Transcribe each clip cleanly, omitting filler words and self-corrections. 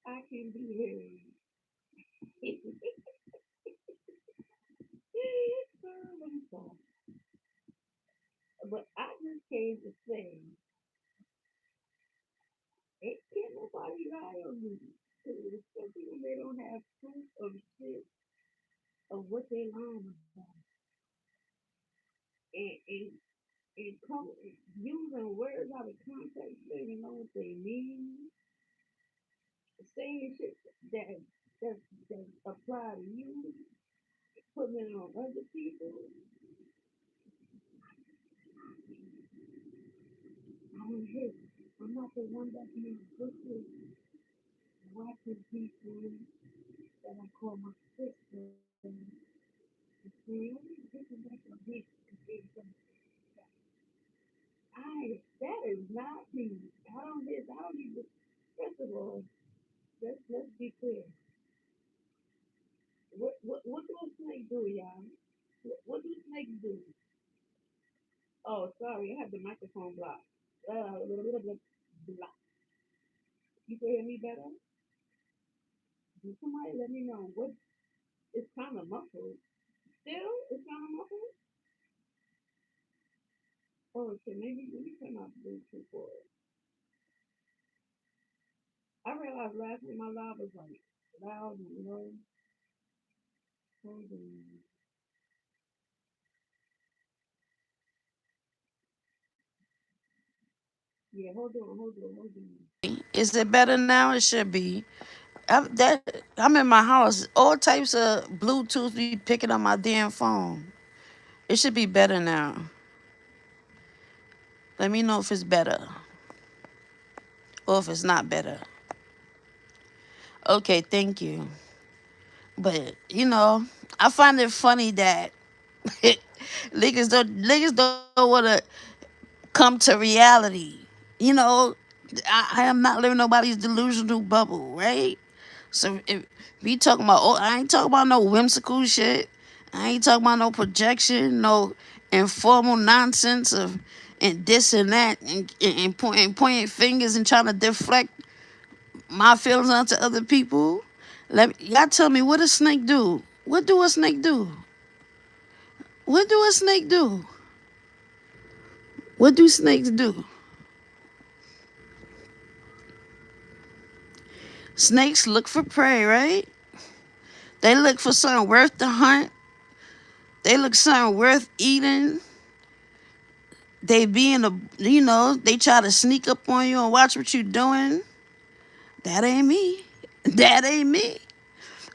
I can be heard. I'm sorry. But I just came to say, it can't nobody lie on me. Especially when they don't have proof of shit of what they lying about. And come using words out of context, they don't know what they mean. Saying shit that that that apply to you, putting it on other people. I'm hit. I'm not the one that being pussy watching people that I call my sister. You see, this is like a bitch. That is not me. I don't even, first of all, let's be clear. What do a snake do, y'all? What do snakes do? Oh, sorry, I have the microphone blocked. Block. You can hear me better? Somebody let me know. What? It's kind of muffled. Still, it's kind of muffled. Oh, okay. Maybe let me turn off Bluetooth for it. I realized last night my live was like loud and low. Hold on. Yeah, hold on. Is it better now? It should be. I'm in my house. All types of Bluetooth be picking up my damn phone. It should be better now. Let me know if it's better or if it's not better. Okay, thank you. But I find it funny that niggas don't want to come to reality. You know, I am not living nobody's delusional bubble, right? So if we talking about, oh, I ain't talking about no whimsical shit. I ain't talking about no projection, no informal nonsense of and this and that and pointing fingers and trying to deflect my feelings onto other people. Y'all tell me what a snake do. What do a snake do? What do a snake do? What do snakes do? Snakes look for prey, right? They look for something worth the hunt. They look something worth eating. They be in the, they try to sneak up on you and watch what you doing. That ain't me. That ain't me.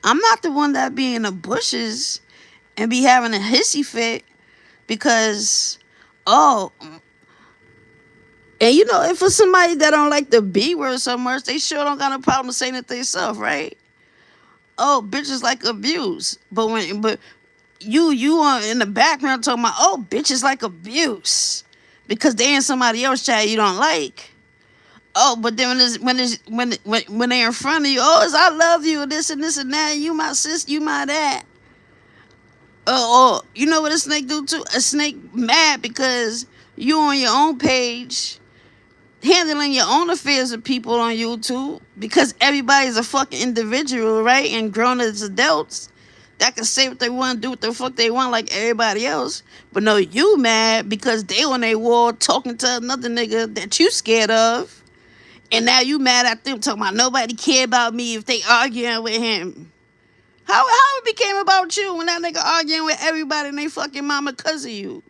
I'm not the one that be in the bushes and be having a hissy fit because, oh, and if for somebody that don't like the B word so much, they sure don't got a problem saying it themselves, right? Oh, bitches like abuse. But you are in the background talking about, oh, bitches like abuse because they in somebody else chat you don't like. Oh, but then when they're in front of you, oh, it's I love you, this and this and that, you my sis, you my that. Oh, you know what a snake do too? A snake mad because you on your own page handling your own affairs with people on YouTube because everybody's a fucking individual, right? And grown as adults that can say what they want, do what the fuck they want like everybody else. But no, you mad because they on a wall talking to another nigga that you scared of. And now you mad at them talking about nobody care about me if they arguing with him. How it became about you when that nigga arguing with everybody and they fucking mama cause of you?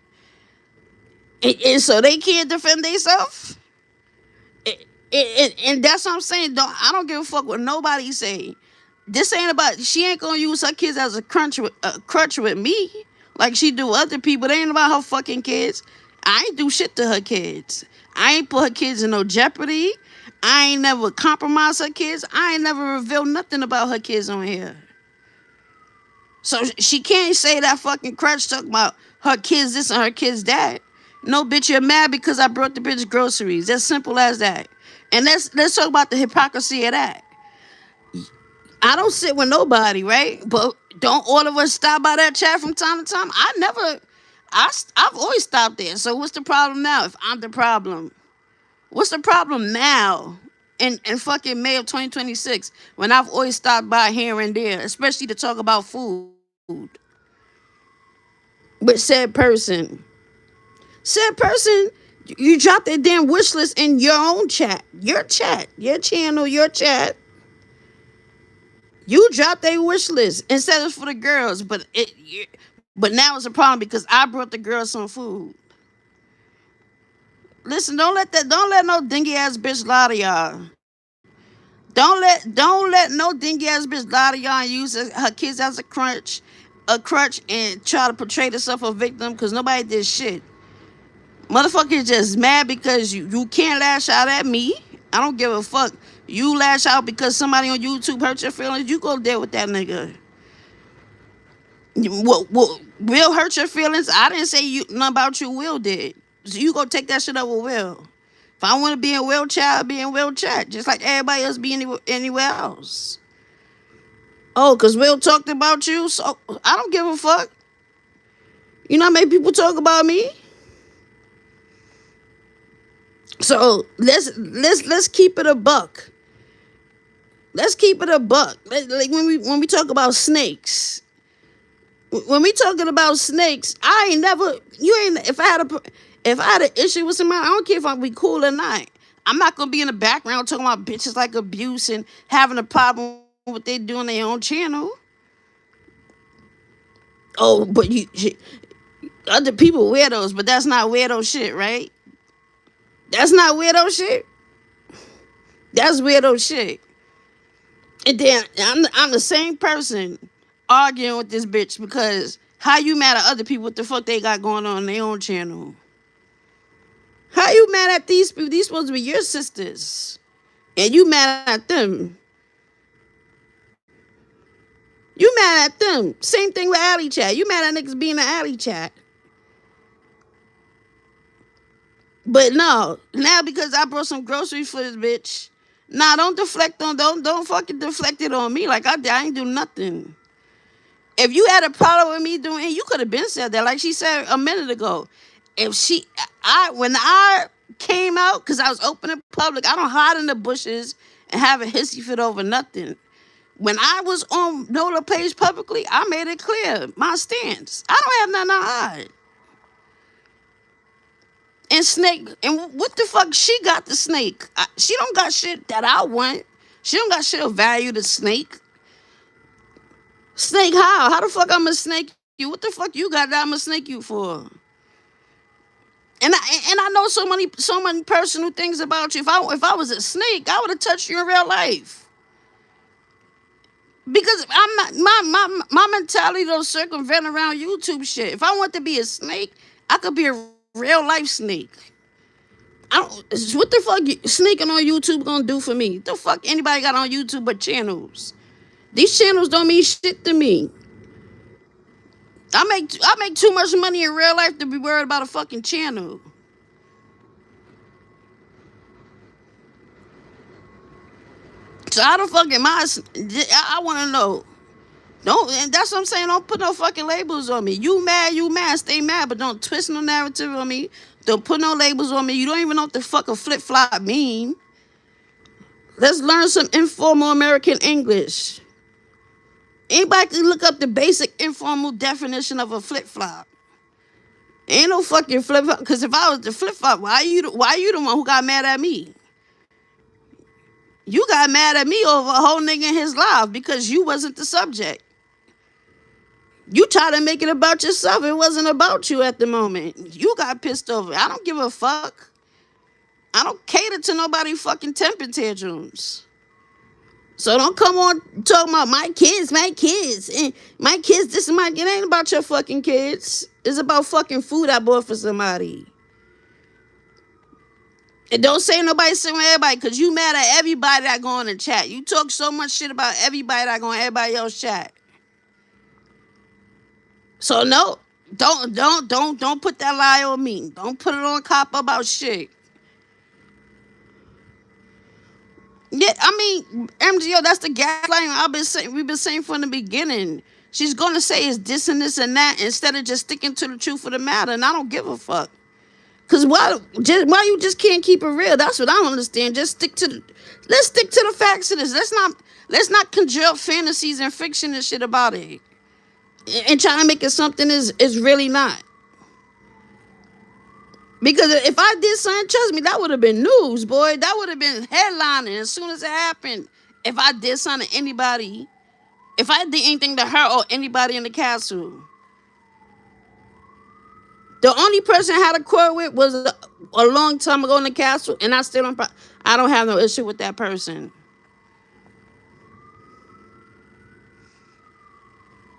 And so they can't defend themselves? And that's what I'm saying. I don't give a fuck what nobody say. This ain't about. She ain't gonna use her kids as a crutch with me like she do other people. It ain't about her fucking kids. I ain't do shit to her kids. I ain't put her kids in no jeopardy. I ain't never compromised her kids. I ain't never revealed nothing about her kids on here. So she can't say that fucking crutch talking about her kids this and her kids that. No, bitch, you're mad because I brought the bitch groceries. As simple as that. And let's talk about the hypocrisy of that. I don't sit with nobody, right? But don't all of us stop by that chat from time to time? I've always stopped there. So what's the problem now if I'm the problem? What's the problem now? in fucking May of 2026 when I've always stopped by here and there, especially to talk about food with said person. Said person, you drop that damn wish list in your own chat, your channel, your chat. You dropped a wish list instead of for the girls, but now it's a problem because I brought the girls some food. Listen, don't let no dingy ass bitch lie to y'all. Don't let no dingy ass bitch lie to y'all and use her kids as a crutch, and try to portray herself a victim because nobody did shit. Motherfuckers just mad because you can't lash out at me. I don't give a fuck. You lash out because somebody on YouTube hurt your feelings. You go deal with that nigga. What Will hurt your feelings? I didn't say you nothing about you. Will did. So you go take that shit up with Will. If I want to be in Will chat, I'll be in Will chat, just like everybody else be anywhere else. Oh, cause Will talked about you, so I don't give a fuck. You know how many people talk about me? So let's keep it a buck. Let's keep it a buck. Like when we talk about snakes. When we talking about snakes, I ain't never. You ain't. If I had an issue with somebody, I don't care if I be cool or not. I'm not gonna be in the background talking about bitches like abuse and having a problem with what they do on their own channel. Oh, but other people weirdos, but that's not weirdo shit, right? That's not weirdo shit. That's weirdo shit. And then I'm the same person arguing with this bitch because how you mad at other people? What the fuck they got going on their own channel? How you mad at these people? These supposed to be your sisters, and you mad at them. You mad at them. Same thing with alley chat. You mad at niggas being in alley chat. But no, now because I brought some groceries for this bitch. Nah, don't fucking deflect it on me. Like I ain't do nothing. If you had a problem with me doing it, you could have been said that. Like she said a minute ago. When I came out, because I was open in public, I don't hide in the bushes and have a hissy fit over nothing. When I was on Nola page publicly, I made it clear my stance. I don't have nothing to hide. And Snake, and what the fuck she got the Snake? She don't got shit that I want. She don't got shit of value to Snake. Snake how? How the fuck I'ma snake you? What the fuck you got that I'ma snake you for? And I know so many personal things about you. If I was a snake, I would have touched you in real life. Because I'm not my mentality don't circumvent around YouTube shit. If I want to be a snake, I could be a real life snake. What the fuck sneaking on YouTube gonna do for me? The fuck anybody got on YouTube but channels? These channels don't mean shit to me. I make too much money in real life to be worried about a fucking channel. So how the fuck am I want to know. Don't, and that's what I'm saying. Don't put no fucking labels on me. You mad, stay mad, but don't twist no narrative on me. Don't put no labels on me. You don't even know what the fuck a flip flop mean. Let's learn some informal American English. Anybody can look up the basic informal definition of a flip flop. Ain't no fucking flip flop. Because if I was the flip flop, why you the one who got mad at me? You got mad at me over a whole nigga in his life because you wasn't the subject. You try to make it about yourself. It wasn't about you at the moment. You got pissed over. I don't give a fuck. I don't cater to nobody fucking temper tantrums. So don't come on talking about my kids, and my kids, this is my, it ain't about your fucking kids. It's about fucking food I bought for somebody. And don't say nobody sitting with everybody, because you mad at everybody that go in the chat. You talk so much shit about everybody that go in everybody else's chat. So no, don't put that lie on me. Don't put it on cop about shit. Yeah, I mean, MGO, that's the gaslighting we've been saying from the beginning. She's gonna say it's this and this and that instead of just sticking to the truth of the matter, and I don't give a fuck. Cause why you just can't keep it real? That's what I don't understand. Just Let's stick to the facts of this. Let's not conjure up fantasies and fiction and shit about it. And try to make it something is really not. Because if I did something, trust me, that would have been news, boy. That would have been headlining as soon as it happened. If I did something to anybody, if I did anything to her or anybody in the castle, the only person I had a quarrel with was a long time ago in the castle, and I still don't. I don't have no issue with that person.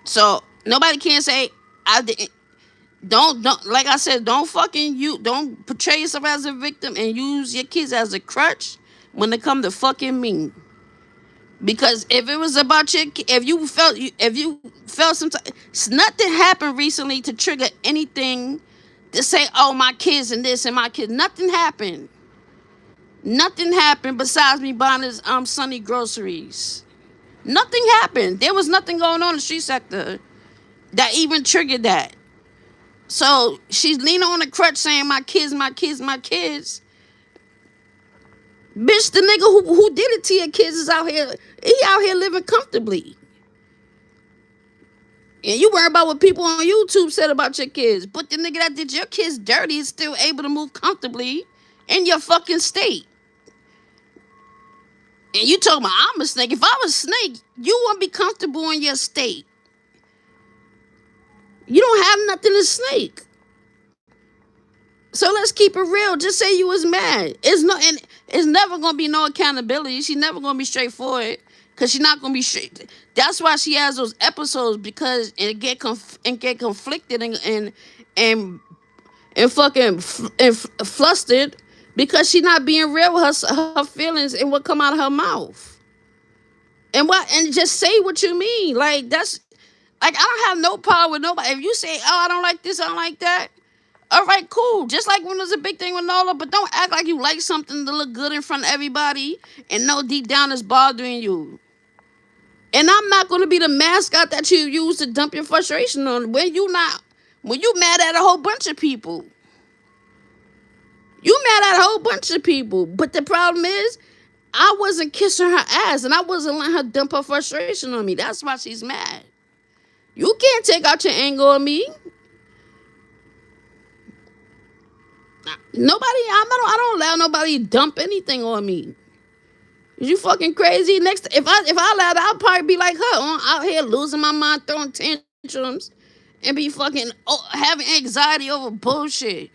So nobody can say I didn't. Don't like I said. Don't portray yourself as a victim and use your kids as a crutch when it come to fucking me. Because if it was about if you felt something, nothing happened recently to trigger anything to say, oh, my kids and this and my kids. Nothing happened. Nothing happened besides me buying his Sunny groceries. Nothing happened. There was nothing going on in the street sector that even triggered that. So she's leaning on the crutch saying, my kids, my kids, my kids. Bitch, the nigga who did it to your kids is out here. He out here living comfortably. And you worry about what people on YouTube said about your kids. But the nigga that did your kids dirty is still able to move comfortably in your fucking state. And you talking about I'm a snake. If I was a snake, you wouldn't be comfortable in your state. You don't have nothing to snake. So let's keep it real. Just say you was mad. It's never gonna be no accountability. She's never gonna be straightforward because she's not gonna be straight. That's why she has those episodes because it get conflicted and fucking flustered because she's not being real with her feelings and what come out of her mouth. And just say what you mean. Like that's like I don't have no power with nobody. If you say, oh, I don't like this, I don't like that. All right, cool. Just like when there's a big thing with Nola, but don't act like you like something to look good in front of everybody and know deep down it's bothering you. And I'm not going to be the mascot that you use to dump your frustration on when you mad at a whole bunch of people. You mad at a whole bunch of people. But the problem is, I wasn't kissing her ass and I wasn't letting her dump her frustration on me. That's why she's mad. You can't take out your anger on me. I don't allow nobody to dump anything on me. Is you fucking crazy? If I allowed it, I'll probably be like her, out here losing my mind, throwing tantrums, and be fucking having anxiety over bullshit.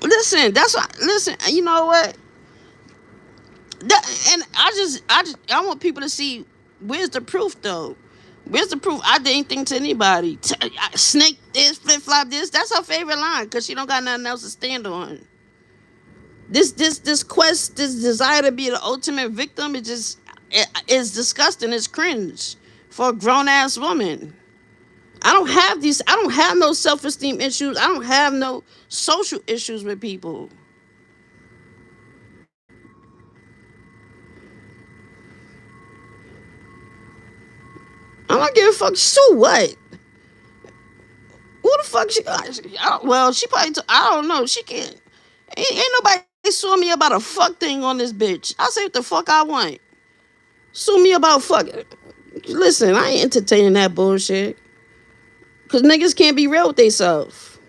Listen, that's what. Listen, you know what? And I want people to see where's the proof though. Where's the proof? I did anything to anybody. Snake this, flip flop this. That's her favorite line because she don't got nothing else to stand on. This quest, this desire to be the ultimate victim, is disgusting. It's cringe for a grown ass woman. I don't have no self esteem issues. I don't have no social issues with people. I'm not giving a fuck. So what? Who the fuck well, she probably. I don't know. She can't. Ain't nobody sue me about a fuck thing on this bitch. I say what the fuck I want. Sue me about fuck. Listen, I ain't entertaining that bullshit. Cause niggas can't be real with themselves.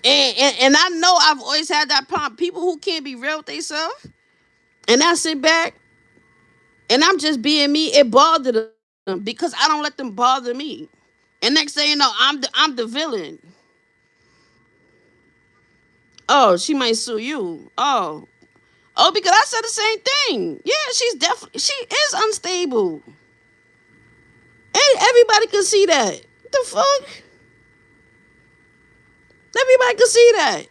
And I know I've always had that problem. People who can't be real with themselves, and I sit back and I'm just being me. It bothered them because I don't let them bother me. And next thing you know, I'm the villain. Oh, she might sue you. Oh, because I said the same thing. Yeah, she is unstable. And everybody can see that. What the fuck? Everybody can see that.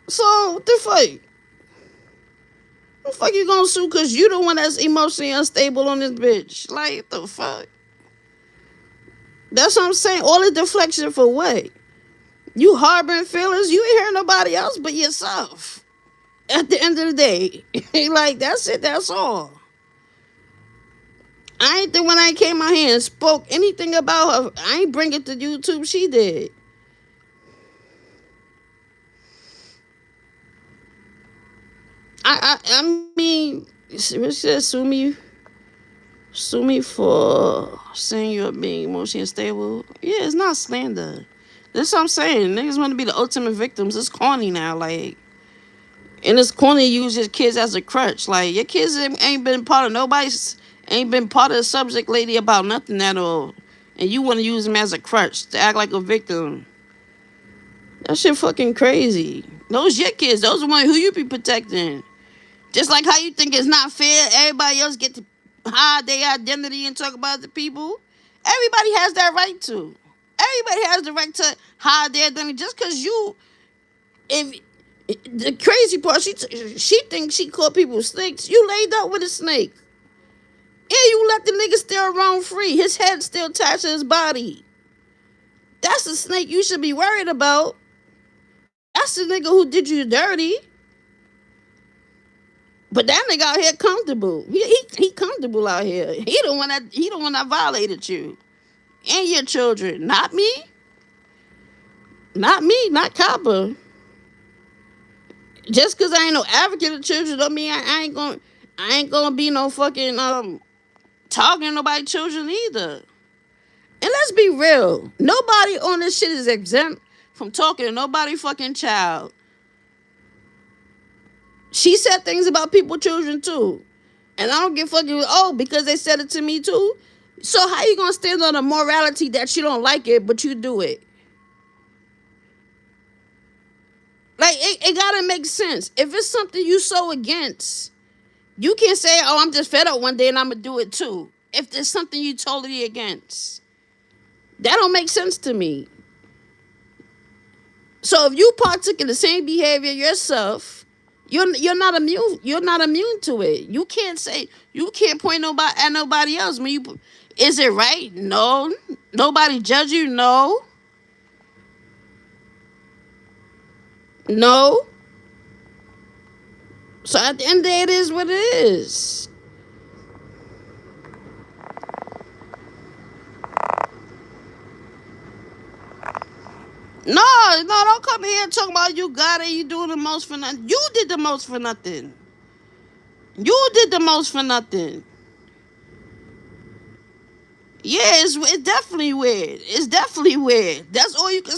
So, what the fuck? What the fuck you gonna sue because you the one that's emotionally unstable on this bitch? Like, what the fuck? That's what I'm saying. All the deflection for what? You harboring feelings, you ain't hearing nobody else but yourself. At the end of the day. Like, that's it, that's all. I ain't the one I came out here and spoke anything about her. I ain't bring it to YouTube. She did. I mean, she said sue me for saying you're being emotionally unstable. Yeah, it's not slander. That's what I'm saying. Niggas want to be the ultimate victims. It's corny now, like, and it's corny to use your kids as a crutch. Like, your kids ain't been part of nobody's, ain't been part of the subject lately about nothing at all, and you want to use them as a crutch to act like a victim. That shit fucking crazy. Those your kids. Those are the ones who you be protecting. Just like how you think it's not fair, everybody else get to hide their identity and talk about the people. Everybody has that right to. Everybody has the right to hide their identity. Just because you, if the crazy part, she thinks she caught people snakes. You laid up with a snake, and you let the nigga still roam free. His head still attached to his body. That's the snake you should be worried about. That's the nigga who did you dirty. But that nigga out here comfortable. He comfortable out here. He the one that violated you and your children. Not me. Not me. Not Copper. Just cause I ain't no advocate of children don't mean I ain't gonna be no fucking talking to nobody children either. And let's be real. Nobody on this shit is exempt from talking to nobody fucking child. She said things about people children too. And I don't give a fuck because they said it to me too. So how you gonna stand on a morality that you don't like it, but you do it? Like it gotta make sense. If it's something you so against, you can't say, "Oh, I'm just fed up one day and I'm gonna do it too." If there's something you totally against, that don't make sense to me. So if you partook in the same behavior yourself, you're not immune. You're not immune to it. You can't point nobody at nobody else. When you, is it right? No. Nobody judge you. No. No. So at the end of the day, it is what it is. No, don't come here and talk about you got it. You doing the most for nothing. You did the most for nothing. You did the most for nothing. Yeah, it's definitely weird. It's definitely weird. That's all you can.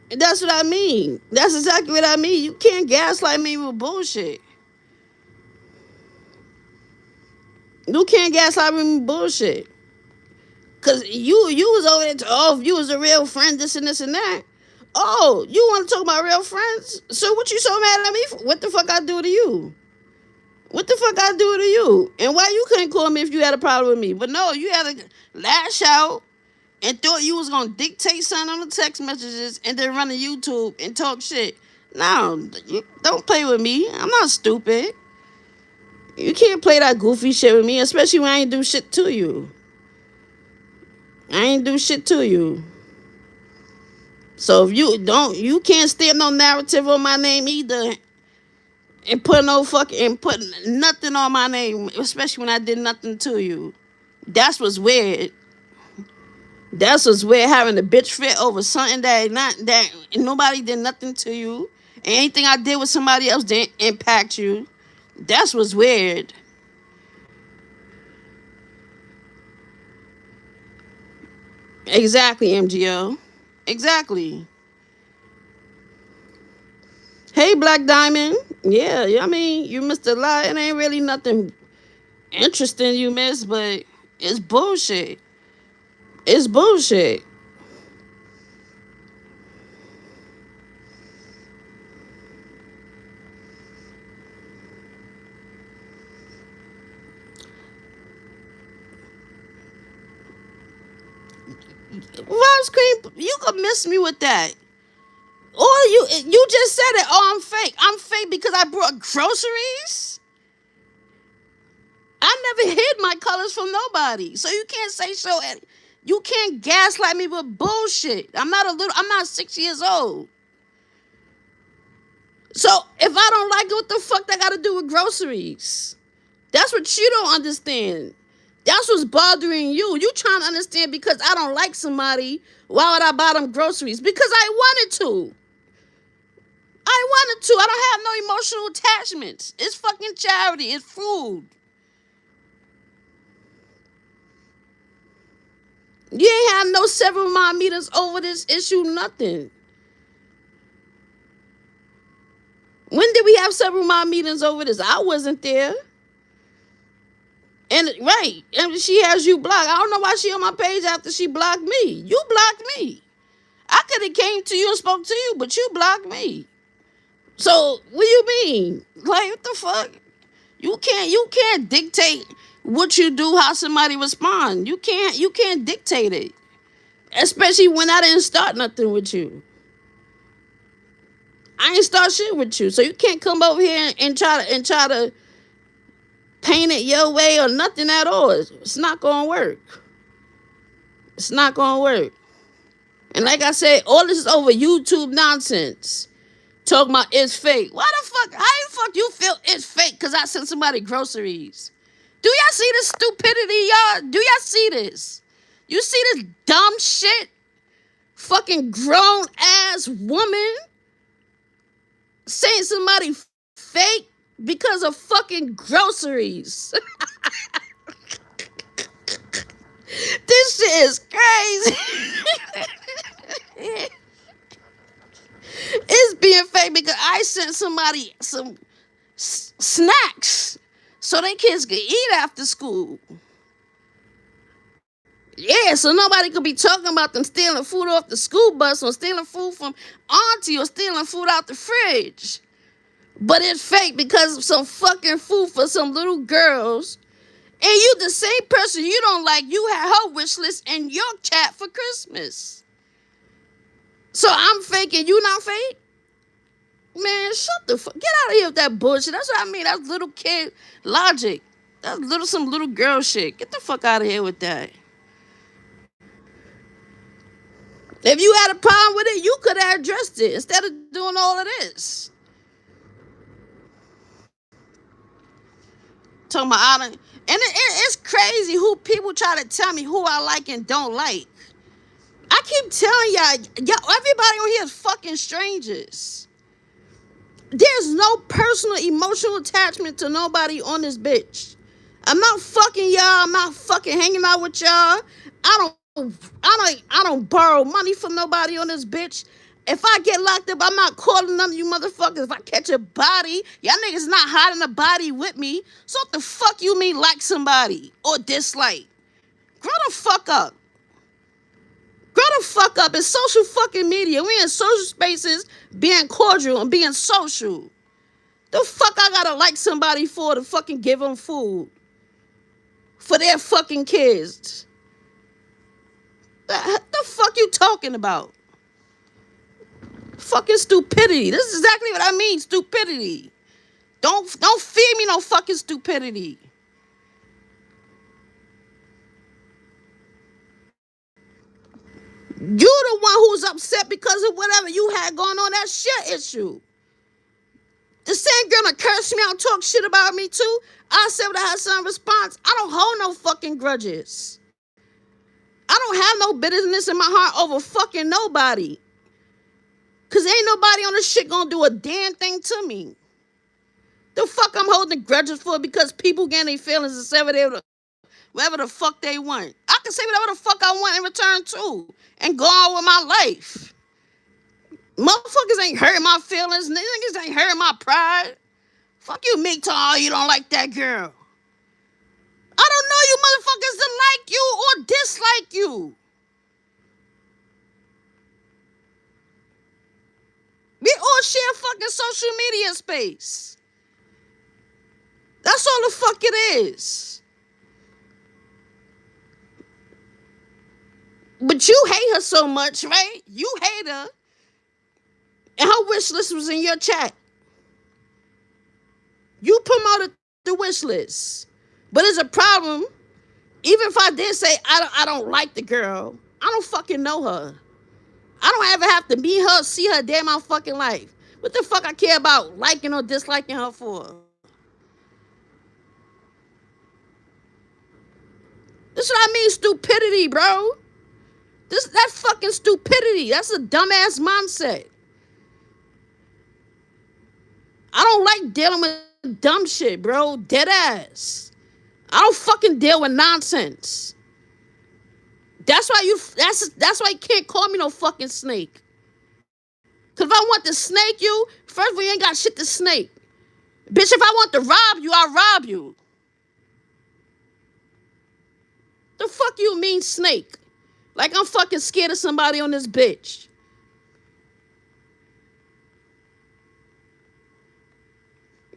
That's what I mean. That's exactly what I mean. You can't gaslight me with bullshit. You can't gaslight me with bullshit. Cause you was over there. If you was a real friend, this and this and that. Oh, you want to talk about real friends? So what you so mad at me for? What the fuck I do to you? What the fuck I do to you? And why you couldn't call me if you had a problem with me? But no, you had to lash out and thought you was gonna dictate something on the text messages and then run to YouTube and talk shit. No, don't play with me. I'm not stupid. You can't play that goofy shit with me, especially when I ain't do shit to you. I ain't do shit to you. So if you can't stand no narrative on my name either, and put nothing on my name, especially when I did nothing to you. That's what's weird. That's what's weird, having a bitch fit over something that nobody did nothing to you. And anything I did with somebody else didn't impact you. That's what's weird. Exactly, MGO. Exactly. Hey, Black Diamond. Yeah, I mean, you missed a lot. It ain't really nothing interesting you missed, but it's bullshit. It's bullshit. Rose cream, you could miss me with that. Or you just said it. Oh, I'm fake. I'm fake because I brought groceries. I never hid my colors from nobody. So you can't say so. You can't gaslight me with bullshit. I'm not 6 years old. So if I don't like it, what the fuck that got to do with groceries? That's what you don't understand. That's what's bothering you. You trying to understand because I don't like somebody. Why would I buy them groceries? Because I wanted to. I wanted to. I don't have no emotional attachments. It's fucking charity. It's food. You ain't have no several mind meetings over this issue, nothing. When did we have several mind meetings over this? I wasn't there. And right, and she has you blocked. I don't know why she on my page after she blocked me. You blocked me. I could have came to you and spoke to you, but you blocked me. So what do you mean? Like what the fuck? You can't dictate what you do, how somebody respond. You can't dictate it. Especially when I didn't start nothing with you. I ain't start shit with you. So you can't come over here and try to paint it your way or nothing at all. It's not gonna work. It's not gonna work. And like I said, all this is over YouTube nonsense. Talking about it's fake. Why the fuck? How the fuck you feel it's fake? Cause I sent somebody groceries. Do y'all see this stupidity, y'all? Do y'all see this? You see this dumb shit? Fucking grown ass woman saying somebody fake because of fucking groceries. This shit is crazy. It's being fake because I sent somebody some snacks so their kids could eat after school. Yeah, so nobody could be talking about them stealing food off the school bus or stealing food from auntie or stealing food out the fridge. But it's fake because of some fucking food for some little girls. And you the same person you don't like, you had her wish list in your chat for Christmas. So I'm fake and you not fake? Man, shut the fuck. Get out of here with that bullshit. That's what I mean. That's little kid logic. That's some little girl shit. Get the fuck out of here with that. If you had a problem with it, you could have addressed it instead of doing all of this. Talking about I don't, and it's crazy who people try to tell me who I like and don't like. I keep telling y'all, everybody on here is fucking strangers. There's no personal emotional attachment to nobody on this bitch. I'm not fucking y'all. I'm not fucking hanging out with y'all. I don't borrow money from nobody on this bitch. If I get locked up, I'm not calling none of you motherfuckers. If I catch a body, y'all niggas not hiding a body with me. So what the fuck you mean like somebody or dislike? Grow the fuck up. Grow the fuck up. It's social fucking media. We in social spaces being cordial and being social. The fuck I gotta like somebody for to fucking give them food? For their fucking kids. The fuck you talking about? Fucking stupidity. This is exactly what I mean. Stupidity. Don't feed me no fucking stupidity. You the one who's upset because of whatever you had going on. That's your issue. The same girl that cursed me out, talk shit about me too. I said when I had some response. I don't hold no fucking grudges. I don't have no bitterness in my heart over fucking nobody. Cause ain't nobody on this shit gonna do a damn thing to me. The fuck I'm holding grudges for because people getting their feelings and say whatever the fuck they want. I can say whatever the fuck I want in return too. And go on with my life. Motherfuckers ain't hurting my feelings. Niggas ain't hurting my pride. Fuck you, Meek, you don't like that girl. I don't know you motherfuckers to like you or dislike you. We all share fucking social media space. That's all the fuck it is. But you hate her so much, right? You hate her. And her wish list was in your chat. You promoted the wish list. But it's a problem. Even if I did say I don't like the girl, I don't fucking know her. I don't ever have to meet her, see her day in my fucking life. What the fuck I care about liking or disliking her for? This is what I mean, stupidity, bro. That's fucking stupidity. That's a dumbass mindset. I don't like dealing with dumb shit, bro. Dead ass. I don't fucking deal with nonsense. That's why you can't call me no fucking snake. Cause if I want to snake you, first of all, you ain't got shit to snake. Bitch, if I want to rob you, I'll rob you. The fuck you mean snake? Like I'm fucking scared of somebody on this bitch.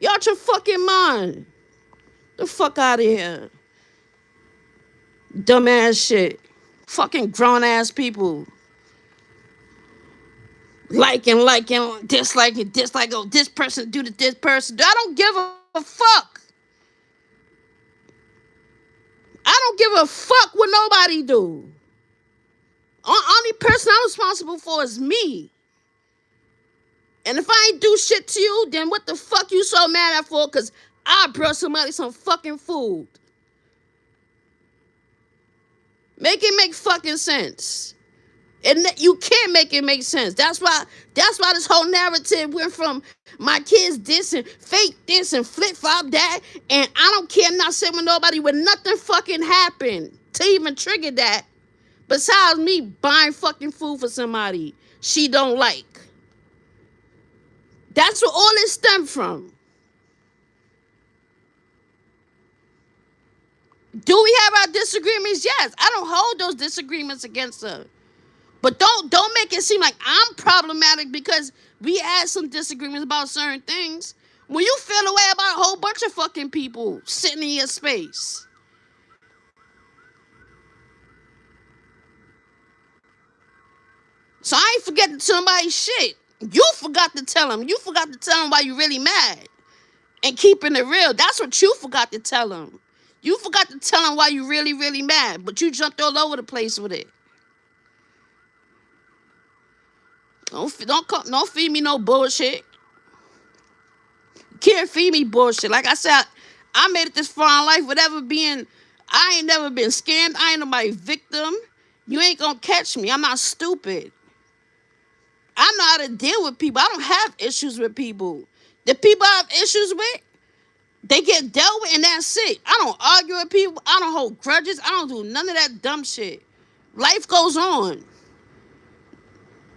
Y'all out your fucking mind. The fuck out of here. Dumbass shit. Fucking grown ass people. Liking, disliking. Oh, this person do to this person. I don't give a fuck. I don't give a fuck what nobody do. Only person I'm responsible for is me. And if I ain't do shit to you, then what the fuck you so mad at for? Cause I brought somebody some fucking food. Make it make fucking sense. And you can't make it make sense. That's why this whole narrative went from my kids this and fake this and flip flop that. And I don't care not sitting with nobody when nothing fucking happened to even trigger that. Besides me buying fucking food for somebody she don't like. That's where all this stemmed from. Do we have our disagreements? Yes. I don't hold those disagreements against her. But don't make it seem like I'm problematic because we had some disagreements about certain things. When you feel a way about a whole bunch of fucking people sitting in your space. So I ain't forgetting somebody's shit. You forgot to tell them. You forgot to tell them why you really mad. And keeping it real. That's what you forgot to tell them. You forgot to tell them why you really, really mad. But you jumped all over the place with it. Don't feed me no bullshit. Can't feed me bullshit. Like I said, I made it this far in life without being. I ain't never been scammed. I ain't nobody's victim. You ain't gonna catch me. I'm not stupid. I know how to deal with people. I don't have issues with people. The people I have issues with, they get dealt with and that's it. I don't argue with people. I don't hold grudges. I don't do none of that dumb shit. Life goes on.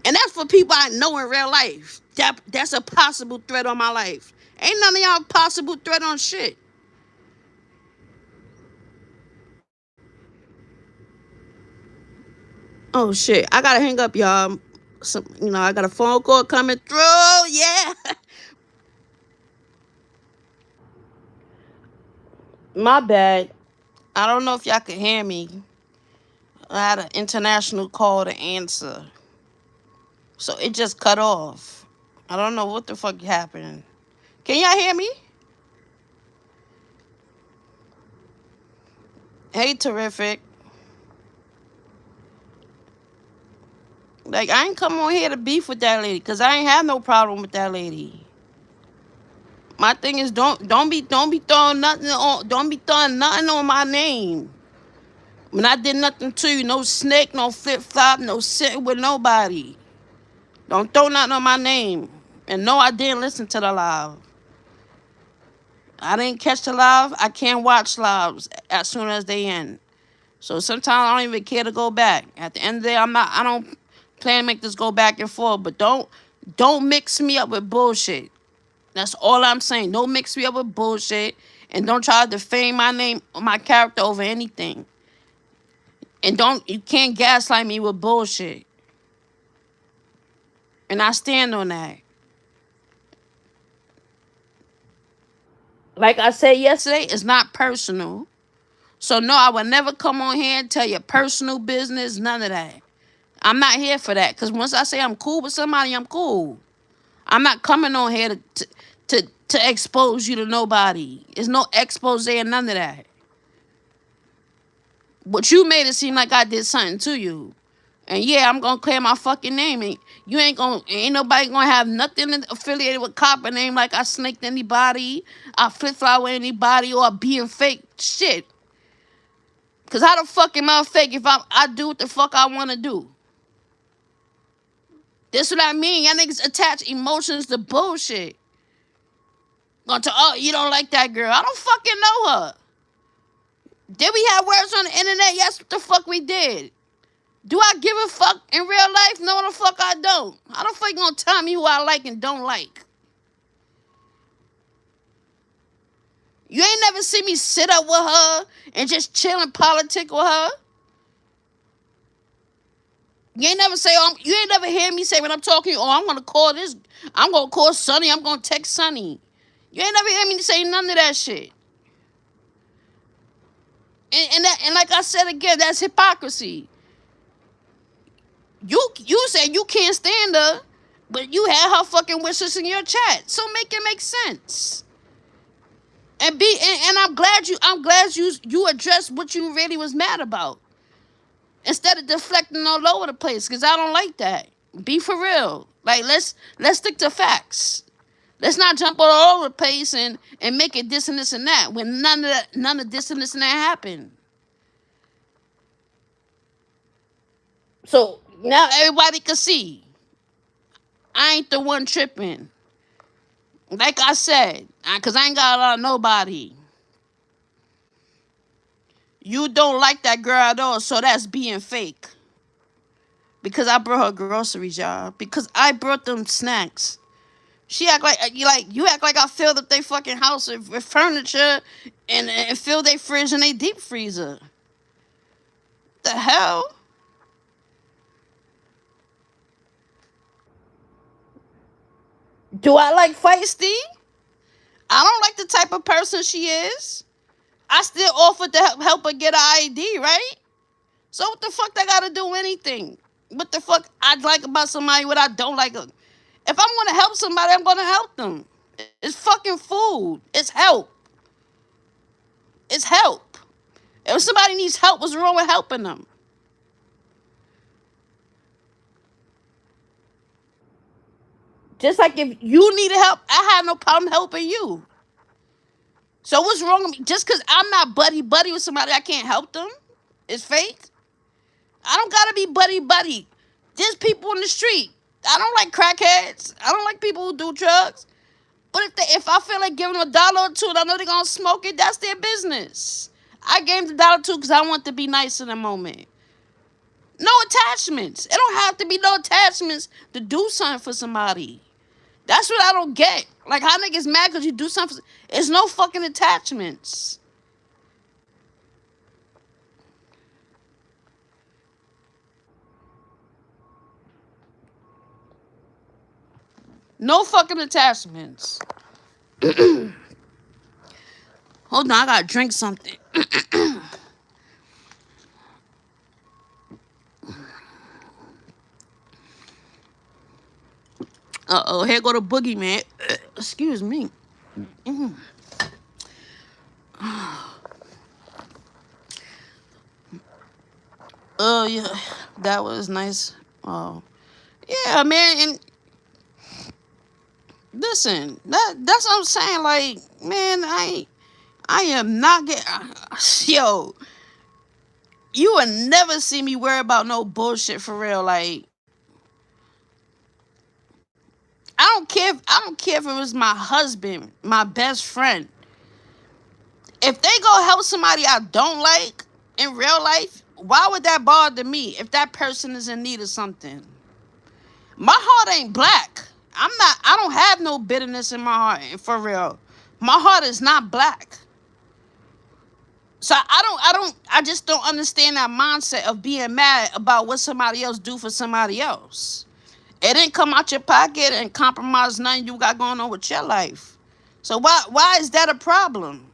And that's for people I know in real life. That's a possible threat on my life. Ain't none of y'all possible threat on shit. Oh shit. I gotta hang up, y'all. I got a phone call coming through. Yeah. My bad. I don't know if y'all can hear me. I had an international call to answer. So it just cut off. I don't know what the fuck happened. Can y'all hear me? Hey, terrific. Like, I ain't come on here to beef with that lady, cause I ain't have no problem with that lady. My thing is don't be throwing nothing on my name. When I did nothing to you, no snake, no flip flop, no sitting with nobody. Don't throw nothing on my name. And no, I didn't listen to the live. I didn't catch the live. I can't watch lives as soon as they end. So sometimes I don't even care to go back. At the end of the day, I don't plan to make this go back and forth. But don't mix me up with bullshit. That's all I'm saying. Don't mix me up with bullshit. And don't try to defame my name, my character over anything. And you can't gaslight me with bullshit. And I stand on that. Like I said yesterday, it's not personal. So no, I would never come on here and tell you personal business, none of that. I'm not here for that. Because once I say I'm cool with somebody, I'm cool. I'm not coming on here to expose you to nobody. There's no expose and none of that. But you made it seem like I did something to you. And yeah, I'm gonna clear my fucking name. And ain't nobody gonna have nothing affiliated with copper name like I snaked anybody, I flip flop with anybody, or being fake shit. Cause how the fuck am I fake if I do what the fuck I wanna do? That's what I mean. Y'all niggas attach emotions to bullshit. Going to, oh, you don't like that girl. I don't fucking know her. Did we have words on the internet? Yes, what the fuck we did. Do I give a fuck in real life? No, the fuck I don't. How the fuck you gonna tell me who I like and don't like? You ain't never see me sit up with her and just chill and politic with her. You ain't never say, you ain't never hear me say when I'm talking, oh, I'm gonna call this, I'm gonna call Sonny, I'm gonna text Sonny. You ain't never hear me say none of that shit. And like I said again, that's hypocrisy. You said you can't stand her, but you had her fucking wishes in your chat. So make it make sense. And I'm glad you addressed what you really was mad about. Instead of deflecting all over the place, because I don't like that. Be for real. Like let's stick to facts. Let's not jump all over the place and make it this and this and that when none of this and this and that happened. So now everybody can see I ain't the one tripping. Like I said, because I ain't got a lot of nobody. You don't like that girl at all, so that's being fake. Because I brought her groceries, y'all. Because I brought them snacks. She act like you act like I filled up their fucking house with furniture and filled their fridge and their deep freezer. The hell? Do I like feisty? I don't like the type of person she is. I still offered to help her get an ID, right? So what the fuck I gotta do anything? What the fuck I like about somebody, what I don't like? If I'm gonna help somebody, I'm gonna help them. It's fucking food. It's help. It's help. If somebody needs help, what's wrong with helping them? Just like if you needed help, I have no problem helping you. So what's wrong with me? Just because I'm not buddy buddy with somebody, I can't help them? It's fake? I don't gotta be buddy buddy. There's people in the street. I don't like crackheads. I don't like people who do drugs. But if I feel like giving them $1 or two and I know they're gonna smoke it, that's their business. I gave them $1 or two because I want to be nice in the moment. No attachments. It don't have to be no attachments to do something for somebody. That's what I don't get. Like how niggas mad because you do something. It's no fucking attachments. No fucking attachments. Hold on, I gotta drink something. Uh-oh, here go the boogeyman. Excuse me. Oh, yeah. That was nice. Oh. Yeah, man. And listen, that's what I'm saying. Like, man, I am not getting... Yo, you will never see me worry about no bullshit for real. Like, I don't care if it was my husband, my best friend. If they go help somebody I don't like in real life, why would that bother me if that person is in need of something? My heart ain't black. I don't have no bitterness in my heart, for real. My heart is not black. So I just don't understand that mindset of being mad about what somebody else do for somebody else. It didn't come out your pocket and compromise nothing you got going on with your life. So why is that a problem?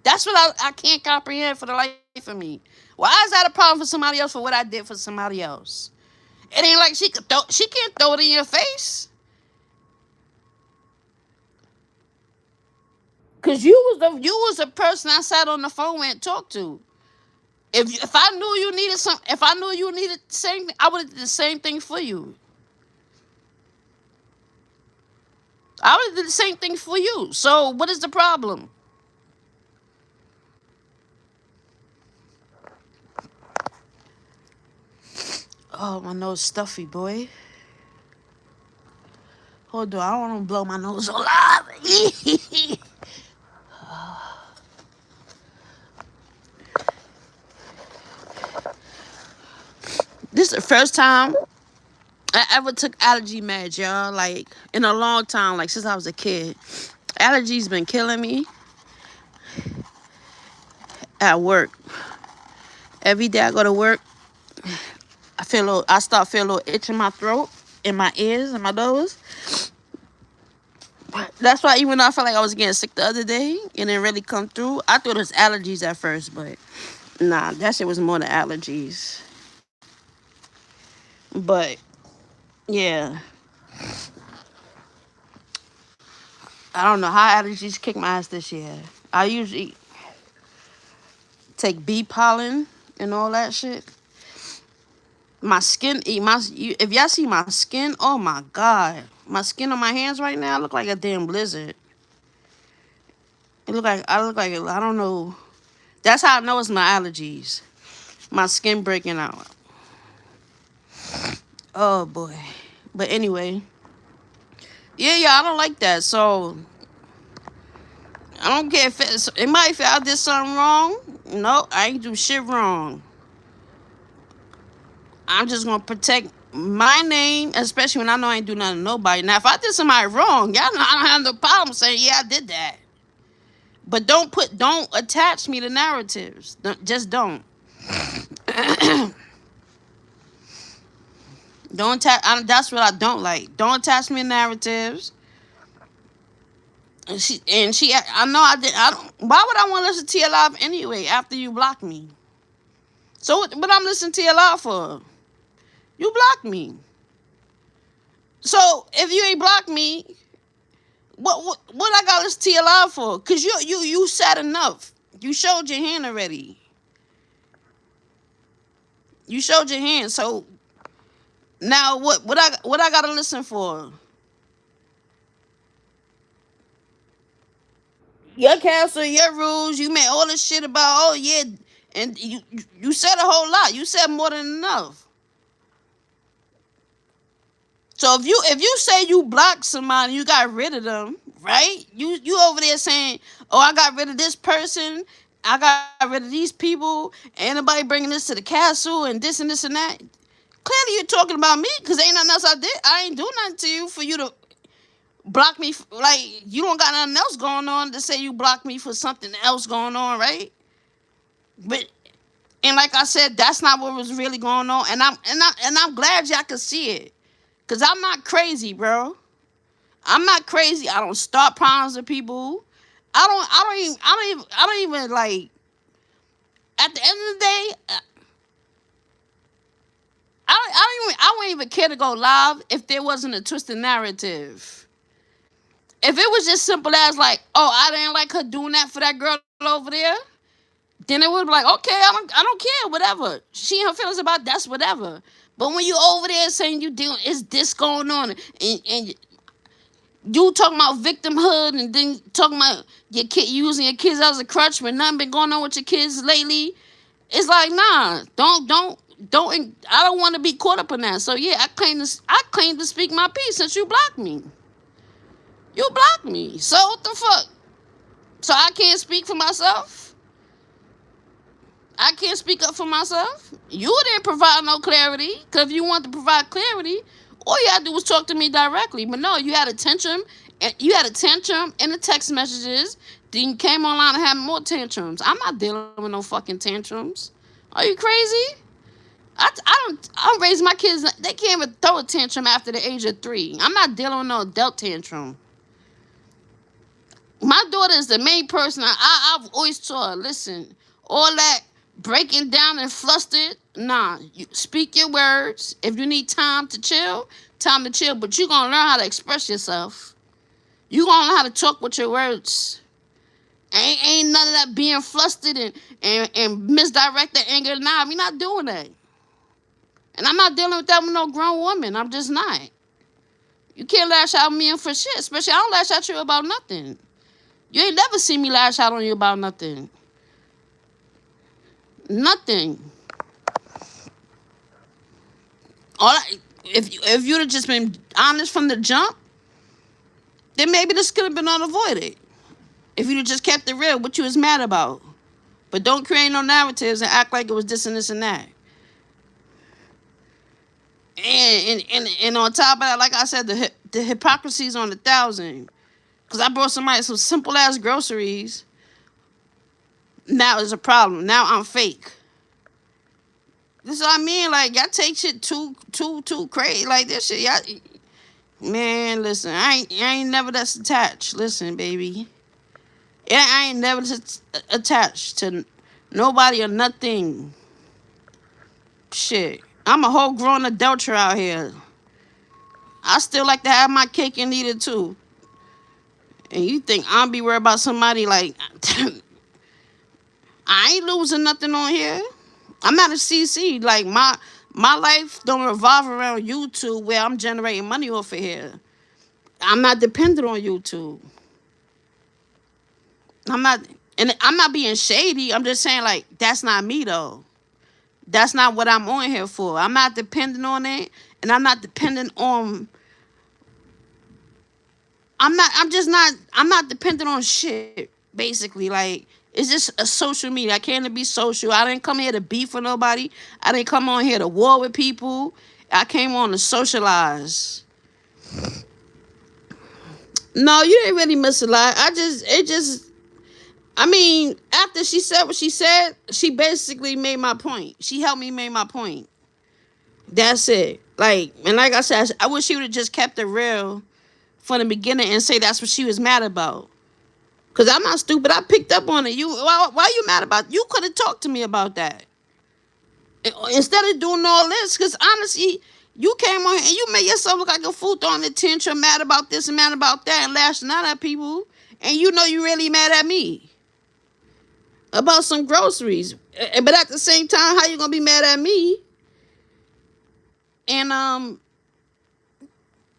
That's what I can't comprehend for the life of me. Why is that a problem for somebody else for what I did for somebody else? It ain't like she can't throw it in your face. Cause you was the person I sat on the phone with and talked to. If I knew you needed if I knew you needed the same thing, I would have did the same thing for you. I would have did the same thing for you. So what is the problem? Oh, my nose stuffy, boy. Hold on, I don't want to blow my nose all out. This is the first time I ever took allergy meds, y'all. Like, in a long time, like, since I was a kid. Allergies been killing me at work. Every day I go to work, I start feeling a little itch in my throat, in my ears, and my nose. That's why even though I felt like I was getting sick the other day, it didn't really come through. I thought it was allergies at first, but nah, that shit was more than allergies. But yeah, I don't know how allergies kick my ass this year. I usually take bee pollen and all that shit. My skin, if y'all see my skin, oh my god, my skin on my hands right now look like a damn blizzard. I look like I don't know. That's how I know it's my allergies. My skin breaking out. Oh boy. But anyway, yeah, I don't like that. So I don't care if it might feel I did something wrong. No, I ain't do shit wrong. I'm just gonna protect my name, especially when I know I ain't do nothing to nobody. Now, if I did somebody wrong, y'all know I don't have no problem saying, yeah, I did that. But don't attach me to narratives. Just don't. Don't attach. That's what I don't like. Don't attach me to narratives. I know I did. I don't. Why would I want to listen to your live anyway after you block me? So, what I'm listening to your live for? You blocked me. So if you ain't blocked me, what I got to listen to your live for? Cause you said enough. You showed your hand already. You showed your hand. So now what I gotta listen for? Your castle, your rules. You made all this shit about. Oh yeah, and you said a whole lot. You said more than enough. So if you say you blocked somebody, you got rid of them, right? You over there saying, oh, I got rid of this person, I got rid of these people, ain't nobody bringing this to the castle, and this and that. Clearly, you're talking about me because ain't nothing else I did. I ain't do nothing to you for you to block me. Like you don't got nothing else going on to say you blocked me for something else going on, right? But and like I said, that's not what was really going on, and I'm glad y'all could see it, cause I'm not crazy, bro. I'm not crazy. I don't start problems with people. I don't even like. At the end of the day, I wouldn't even care to go live if there wasn't a twisted narrative. If it was just simple as like, oh, I didn't like her doing that for that girl over there, then it would be like, okay, I don't care, whatever. She and her feelings about that's whatever. But when you over there saying you doing is this going on, and you talking about victimhood, and then talking about your kid using your kids as a crutch when nothing been going on with your kids lately. It's like, nah, don't. I don't want to be caught up in that. So yeah, I claim to speak my piece since you blocked me. You blocked me. So what the fuck? So I can't speak for myself. I can't speak up for myself. You didn't provide no clarity. Cause if you want to provide clarity, all you had to do was talk to me directly. But no, you had a tantrum. And you had a tantrum in the text messages. Then you came online and had more tantrums. I'm not dealing with no fucking tantrums. Are you crazy? I don't raise my kids. They can't even throw a tantrum after the age of 3. I'm not dealing with no adult tantrum. My daughter is the main person. I've always told her, listen, all that breaking down and flustered, nah. You speak your words. If you need time to chill, time to chill. But you're gonna learn how to express yourself. You gonna learn how to talk with your words. Ain't none of that being flustered and misdirected anger. Nah, we not doing that. And I'm not dealing with that with no grown woman. I'm just not. You can't lash out on me for shit. Especially I don't lash out you about nothing. You ain't never seen me lash out on you about nothing. Nothing. If you'd have just been honest from the jump, then maybe this could have been unavoided. If you'd have just kept it real, what you was mad about. But don't create no narratives and act like it was this and this and that. And on top of that, like I said, the hypocrisy is on 1,000. Cause I brought somebody some simple ass groceries. Now it's a problem. Now I'm fake. This is what I mean. Like y'all take shit too crazy. Like this shit, y'all. Man, listen, I ain't never that's attached. Listen, baby, yeah, I ain't never attached to nobody or nothing. Shit, I'm a whole grown adulterer out here. I still like to have my cake and eat it too. And you think I'm be worried about somebody like I ain't losing nothing on here. I'm not a CC. Like my life don't revolve around YouTube where I'm generating money off of here. I'm not dependent on YouTube. I'm not and I'm not being shady. I'm just saying like that's not me though. That's not what I'm on here for. I'm not dependent on it and I'm not dependent on I'm not dependent on shit, basically. Like, it's just a social media. I came to be social. I didn't come here to beef with nobody. I didn't come on here to war with people. I came on to socialize. No, you didn't really miss a lot. I mean, after she said what she said, she basically made my point. She helped me make my point. That's it. Like, and like I said, I wish she would have just kept it real from the beginning and say that's what she was mad about. Cause I'm not stupid. I picked up on it. Why you mad about? You could have talked to me about that instead of doing all this. Cause honestly, you came on here and you made yourself look like a fool, throwing the tension, mad about this and mad about that, and lashing out at people. And you know you really mad at me about some groceries. But at the same time, how you gonna be mad at me? And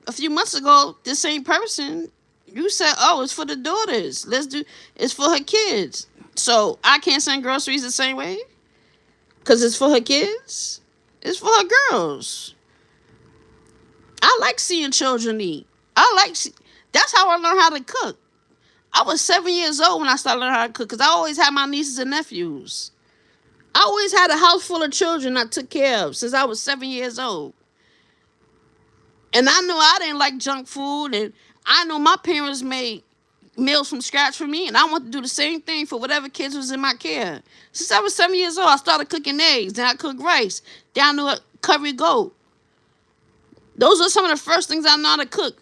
a few months ago, this same person, you said, "Oh, it's for the daughters. It's for her kids." So I can't send groceries the same way because it's for her kids. It's for her girls. I like seeing children eat. That's how I learned how to cook. I was 7 years old when I started learning how to cook because I always had my nieces and nephews. I always had a house full of children I took care of since I was 7 years old. And I knew I didn't like junk food, and I know my parents made meals from scratch for me, and I want to do the same thing for whatever kids was in my care. Since I was 7 years old, I started cooking eggs, then I cooked rice, then I knew curry goat. Those are some of the first things I know how to cook.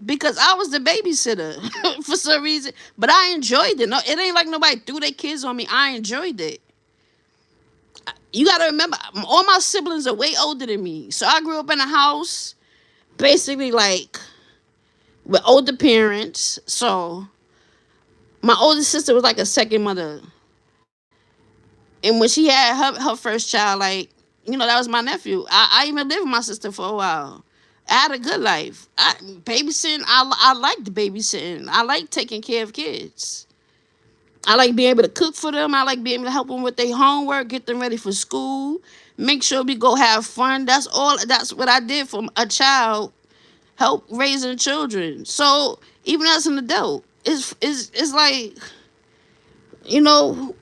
Because I was the babysitter for some reason, but I enjoyed it. No, it ain't like nobody threw their kids on me. I enjoyed it. You got to remember, all my siblings are way older than me, so I grew up in a house basically like with older parents. So my older sister was like a second mother. And when she had her first child, like, that was my nephew. I even lived with my sister for a while. I had a good life. Babysitting, I liked babysitting. I like taking care of kids. I like being able to cook for them. I like being able to help them with their homework, get them ready for school, make sure we go have fun. That's what I did for a child, help raising children. So even as an adult, it's like,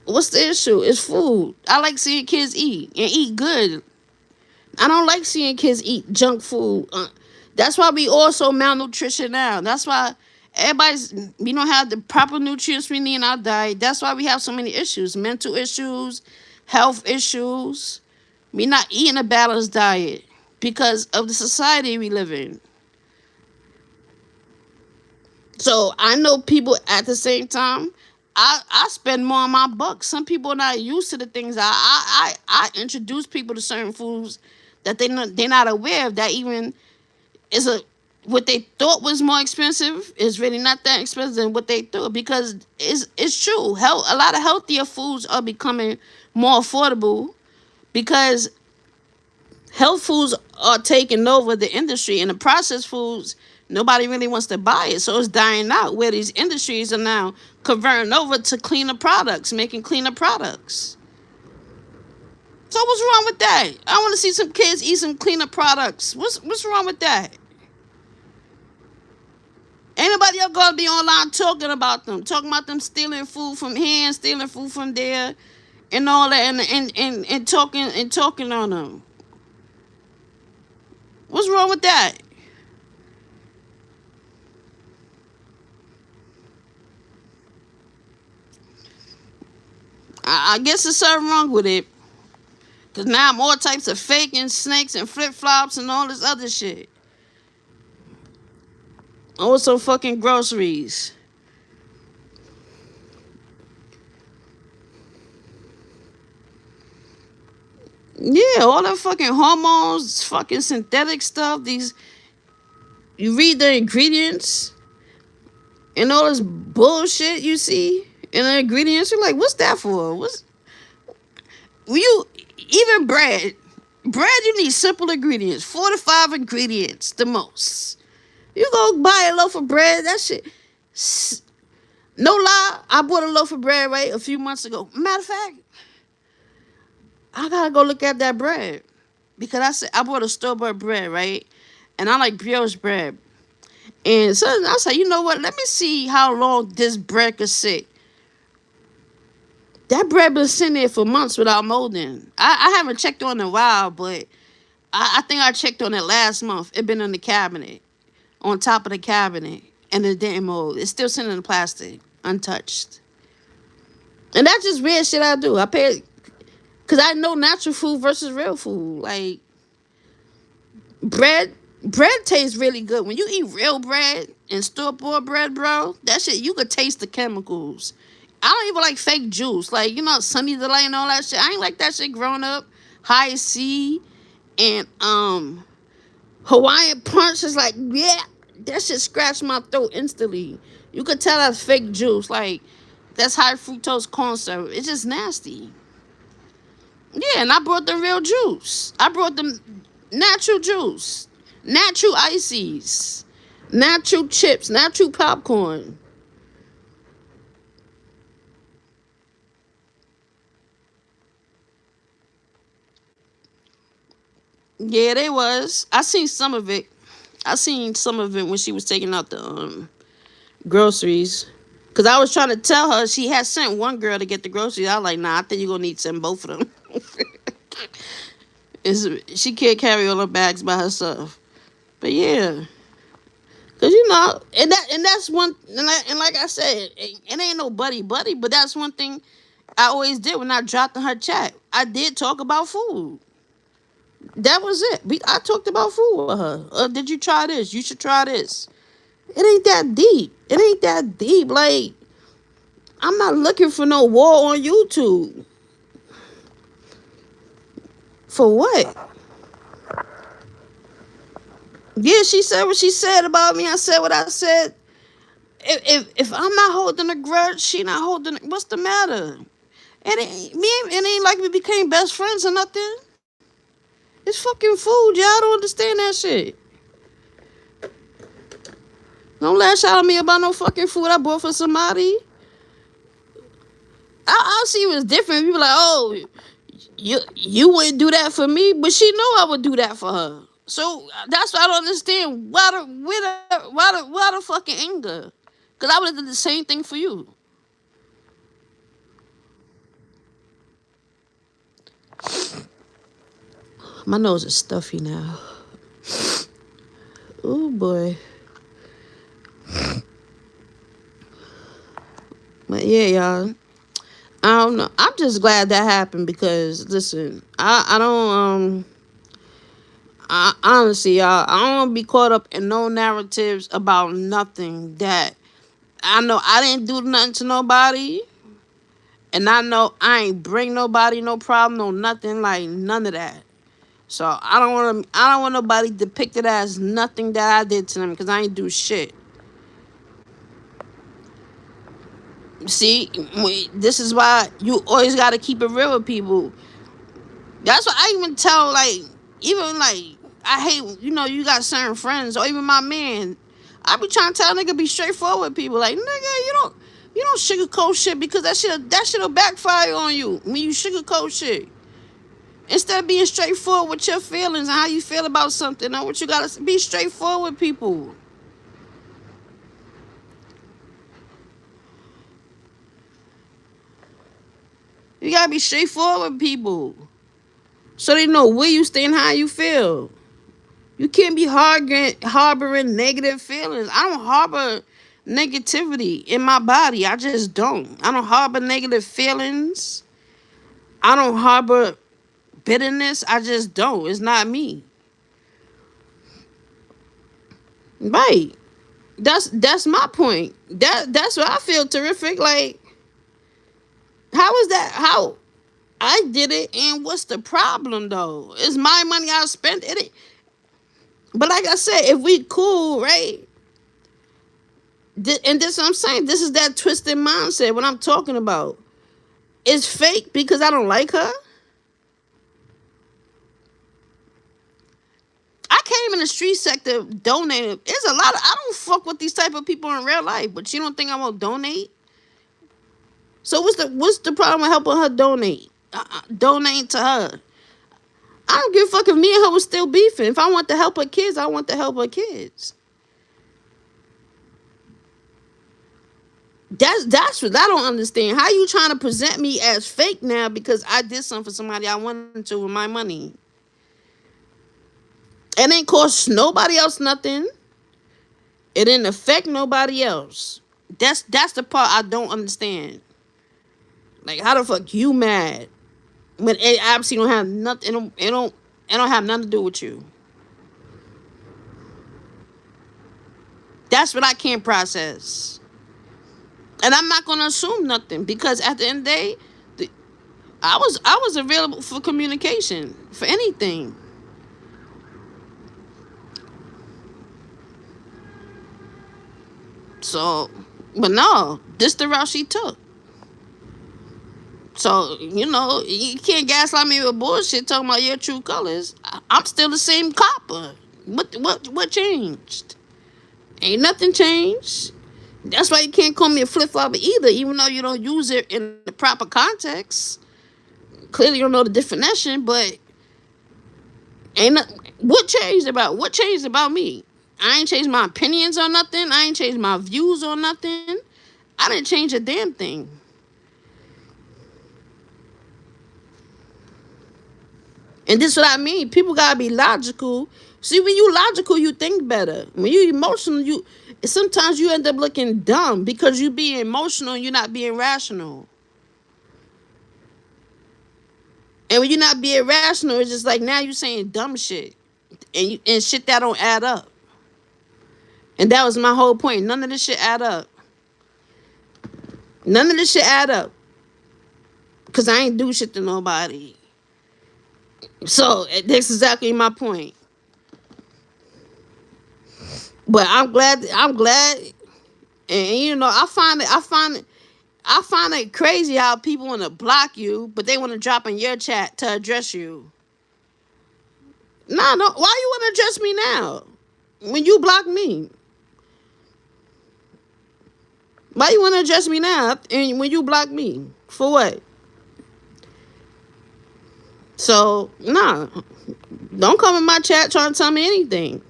what's the issue? It's food. I like seeing kids eat and eat good. I don't like seeing kids eat junk food. That's why we all so malnutrition now. That's why we don't have the proper nutrients we need in our diet. That's why we have so many issues, mental issues, health issues. We not eating a balanced diet because of the society we live in. So I know people at the same time. I spend more on my bucks. Some people are not used to the things I introduce people to certain foods that they're not aware of, that even is what they thought was more expensive is really not that expensive than what they thought, because it's true. A lot of healthier foods are becoming more affordable because health foods are taking over the industry, and the processed foods, nobody really wants to buy it, so it's dying out, where these industries are now converting over to cleaner products, making cleaner products. So what's wrong with that? I want to see some kids eat some cleaner products. What's wrong with that? Anybody else gonna be online talking about them stealing food from here and stealing food from there, and all that, and talking on them. What's wrong with that? I guess there's something wrong with it. Cause now more types of fake and snakes and flip flops and all this other shit. Also fucking groceries. Yeah, all that fucking hormones, fucking synthetic stuff. These you read the ingredients and all this bullshit you see in the ingredients. You're like, what's that for? What's you even bread? Bread, you need simple ingredients, 4 to 5 ingredients, the most. You go buy a loaf of bread, that shit. No lie, I bought a loaf of bread right a few months ago. Matter of fact, I gotta go look at that bread because I bought a store bought bread right, and I like brioche bread. And so I said, you know what? Let me see how long this bread could sit. That bread been sitting there for months without molding. I haven't checked on it in a while, but I think I checked on it last month. It been in the cabinet, on top of the cabinet, and it didn't mold. It's still sitting in the plastic, untouched. And that's just weird shit I do. I pay because I know natural food versus real food. Like bread, bread tastes really good when you eat real bread and store bought bread, bro. That shit you could taste the chemicals. I don't even like fake juice, like Sunny Delight and all that shit. I ain't like that shit growing up. High C and Hawaiian Punch is like, yeah, that shit scratched my throat instantly. You could tell that's fake juice, like that's high fructose corn syrup. It's just nasty. Yeah, and I brought the real juice. I brought them natural juice, natural ices, natural chips, natural popcorn. Yeah, they was. I seen some of it. I seen some of it when she was taking out the groceries. Cause I was trying to tell her she had sent one girl to get the groceries. I was like, nah, I think you're gonna need to send both of them. She can't carry all her bags by herself. But yeah, cause and that's one and like I said, it ain't no buddy, but that's one thing I always did when I dropped in her chat. I did talk about food. That was it. I talked about food with her. Did you try this? You should try this. It ain't that deep. It ain't that deep. Like I'm not looking for no war on YouTube. For what? Yeah, she said what she said about me. I said what I said. If I'm not holding a grudge, she not holding. What's the matter? It ain't like we became best friends or nothing. It's fucking food, y'all. I don't understand that shit. Don't lash out at me about no fucking food I bought for somebody. I'll see you as different. People like, oh, you wouldn't do that for me, but she know I would do that for her. So that's why I don't understand why the fucking anger. Cause I would have done the same thing for you. My nose is stuffy now. Oh boy. But yeah, y'all. I don't know. I'm just glad that happened because listen, I don't I honestly y'all I don't want to be caught up in no narratives about nothing that I know I didn't do nothing to nobody, and I know I ain't bring nobody no problem, no nothing like none of that. So I don't want nobody depicted as nothing that I did to them because I ain't do shit. See, this is why you always got to keep it real with people. That's why I even tell even I hate you got certain friends or even my man. I be trying to tell nigga be straightforward with people like nigga you don't sugarcoat shit because that shit'll backfire on you when you sugarcoat shit. Instead of being straightforward with your feelings and how you feel about something, or what you gotta be straightforward with people. You gotta be straightforward with people so they know where you stand, how you feel. You can't be harboring negative feelings. I don't harbor negativity in my body. I just don't. I don't harbor negative feelings. I don't harbor bitterness. I just don't. It's not me. Right. That's my point. That's what I feel terrific. Like, how is that? How I did it, and what's the problem though? It's my money. I spent it. But like I said, if we cool, right? And this is what I'm saying. This is that twisted mindset. What I'm talking about. It's fake because I don't like her. I came in the street sector donating. It's a lot of. I don't fuck with these type of people in real life. But you don't think I won't donate? So what's the problem with helping her donate? Donate to her. I don't give a fuck if me and her was still beefing. If I want to help her kids, I want to help her kids. That's what I don't understand. How you trying to present me as fake now because I did something for somebody I wanted to with my money? It ain't cost nobody else nothing. It didn't affect nobody else. That's the part I don't understand. Like, how the fuck you mad when it absolutely don't have nothing? It don't have nothing to do with you. That's what I can't process. And I'm not gonna assume nothing because at the end of the day, I was available for communication for anything. So, but no, this the route she took. So, you can't gaslight me with bullshit talking about your true colors. I'm still the same copper. What changed? Ain't nothing changed. That's why you can't call me a flip flopper either, even though you don't use it in the proper context. Clearly, you don't know the definition, but ain't not, what changed about me? I ain't changed my opinions on nothing. I ain't changed my views on nothing. I didn't change a damn thing. And this is what I mean. People gotta be logical. See, when you logical, you think better. When you emotional, you sometimes you end up looking dumb because you being emotional and you're not being rational. And when you're not being rational, it's just like now you saying dumb shit and shit that don't add up. And that was my whole point. None of this shit add up. None of this shit add up. Cause I ain't do shit to nobody. So that's exactly my point. But I'm glad. And I find it crazy how people want to block you, but they want to drop in your chat to address you. Nah, no. Why you want to address me now? When you block me, why you want to address me now? And when you block me, for what? So nah, don't come in my chat trying to tell me anything.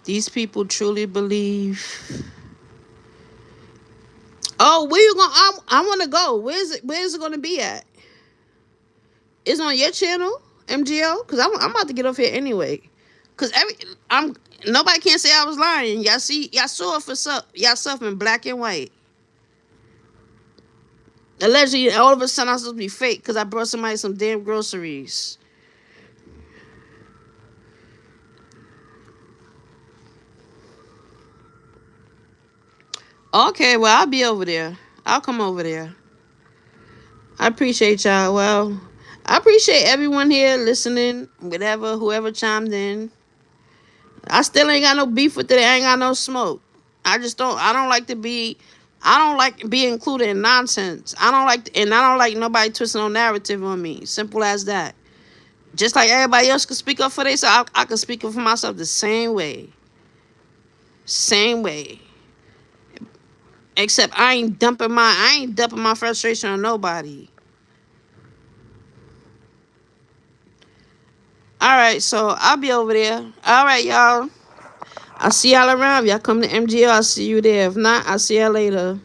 These people truly believe. Oh, where you going? I want to go. Where's it going to be at? It's on your channel, MGO. Cause I'm about to get off here anyway. Cause I'm nobody can't say I was lying. Y'all saw it for yourself in black and white. Allegedly, all of a sudden I'm supposed to be fake because I brought somebody some damn groceries. Okay, well I'll be over there. I'll come over there. I appreciate y'all. Well, I appreciate everyone here listening. Whoever chimed in. I still ain't got no beef with it. I ain't got no smoke. I just don't. I don't like to be. I don't like being included in nonsense. I don't like nobody twisting no narrative on me. Simple as that. Just like everybody else can speak up for themselves, I can speak up for myself the same way. Same way. Except I ain't dumping my frustration on nobody. All right, so I'll be over there. All right, y'all. I'll see y'all around. If y'all come to MGL, I'll see you there. If not, I'll see y'all later.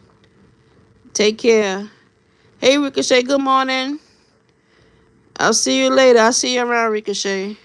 Take care. Hey, Ricochet, good morning. I'll see you later. I'll see you around, Ricochet.